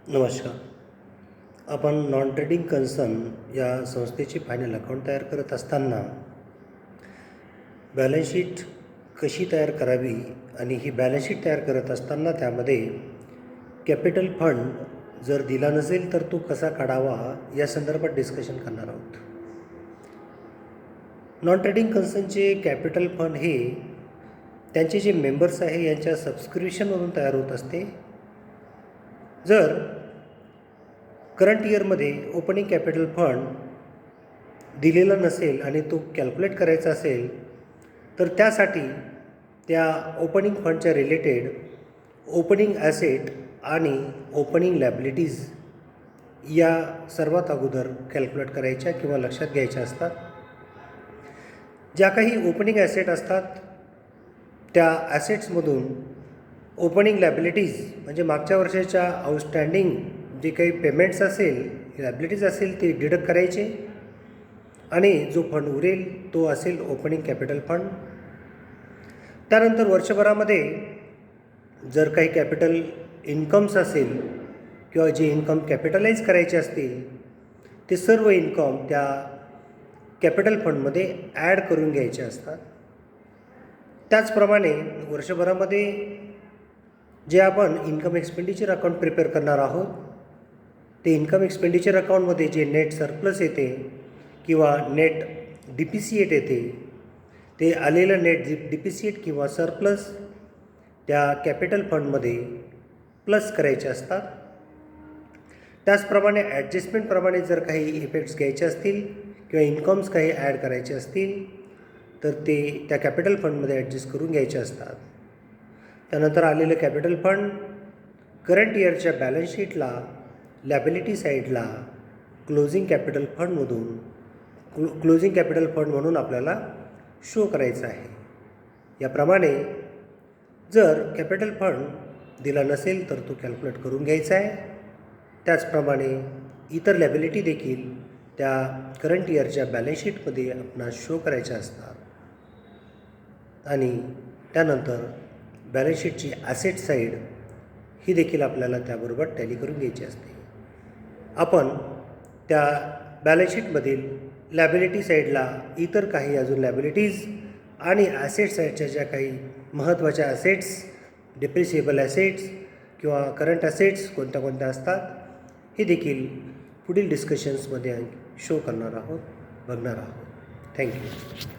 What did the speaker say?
नमस्कार. आपण non trading concern या संस्थेची फायनल अकाउंट तयार करत असताना बॅलन्स शीट कशी तयार करावी आणि ही बॅलन्स शीट तयार करत असताना त्यामध्ये कॅपिटल फंड जर दिला नसेल तर तो कसा काढावा या संदर्भात डिस्कशन करणार आहोत. नॉन ट्रेडिंग कन्सर्नचे कॅपिटल फंड हे त्यांचे जे मेंबर्स आहे यांच्या सबस्क्रिप्शनमधून तयार होत असते. जर करंट इयरमध्ये ओपनिंग कॅपिटल फंड दिलेला नसेल आणि तो कॅल्क्युलेट करायचा असेल तर त्यासाठी त्या ओपनिंग फंडच्या रिलेटेड ओपनिंग ॲसेट आणि ओपनिंग लॅबिलिटीज या सर्वात अगोदर कॅल्क्युलेट करायच्या किंवा लक्षात घ्यायच्या असतात. ज्या काही ओपनिंग ॲसेट असतात त्या ॲसेट्समधून ओपनिंग लॅबिलिटीज म्हणजे मागच्या वर्षाच्या आउटस्टँडिंग जे काही पेमेंट्स असेल लॅबिलिटीज असेल ते डिडक्ट करायचे आणि जो फंड उरेल तो असेल ओपनिंग कॅपिटल फंड. त्यानंतर वर्षभरामध्ये जर काही कॅपिटल इन्कम्स असेल किंवा जे इन्कम कॅपिटलाइज करायचे असतील ते सर्व इन्कम त्या कॅपिटल फंडमध्ये ॲड करून घ्यायचे असतात. त्याचप्रमाणे वर्षभरामध्ये जे आपण इन्कम एक्सपेंडिचर अकाउंट प्रिपेअर करणार आहोत ते इन्कम एक्सपेंडिचर अकाउंटमध्ये जे नेट सरप्लस येते किंवा नेट डिपिसिएट येते ते आलेलं नेट डिपिसिएट किंवा सरप्लस त्या कॅपिटल फंडमध्ये प्लस करायचे असतात. त्याचप्रमाणे ॲडजस्टमेंटप्रमाणे जर काही इफेक्ट्स घ्यायचे असतील किंवा इन्कम्स काही ॲड करायचे असतील तर ते त्या कॅपिटल फंडमध्ये ॲडजस्ट करून घ्यायचे असतात. त्यानंतर आलेलं कॅपिटल फंड करंट इयरच्या बॅलन्स शीटला लॅबिलिटी साईडला क्लोजिंग कॅपिटल फंड म्हणून आपल्याला शो करायचं आहे. याप्रमाणे जर कॅपिटल फंड दिला नसेल तर तो कॅल्क्युलेट करून घ्यायचा आहे. त्याचप्रमाणे इतर लॅबिलिटी देखील त्या करंट इयरच्या बॅलन्स शीटमध्ये आपणास शो करायच्या असतात आणि त्यानंतर बॅलन्स शीटची ॲसेट साईड ही देखील आपल्याला त्याबरोबर टॅली करून घ्यायची असते. आपण त्या बॅलन्स शीटमधील लॅबिलिटी साईडला इतर काही अजून लॅबिलिटीज आणि ॲसेट साईडच्या ज्या काही महत्त्वाच्या ॲसेट्स डिप्रिसिएबल ॲसेट्स किंवा करंट ॲसेट्स कोणत्या कोणत्या असतात हे देखील पुढील डिस्कशन्समध्ये शो करणार आहोत बघणार आहोत. थँक्यू.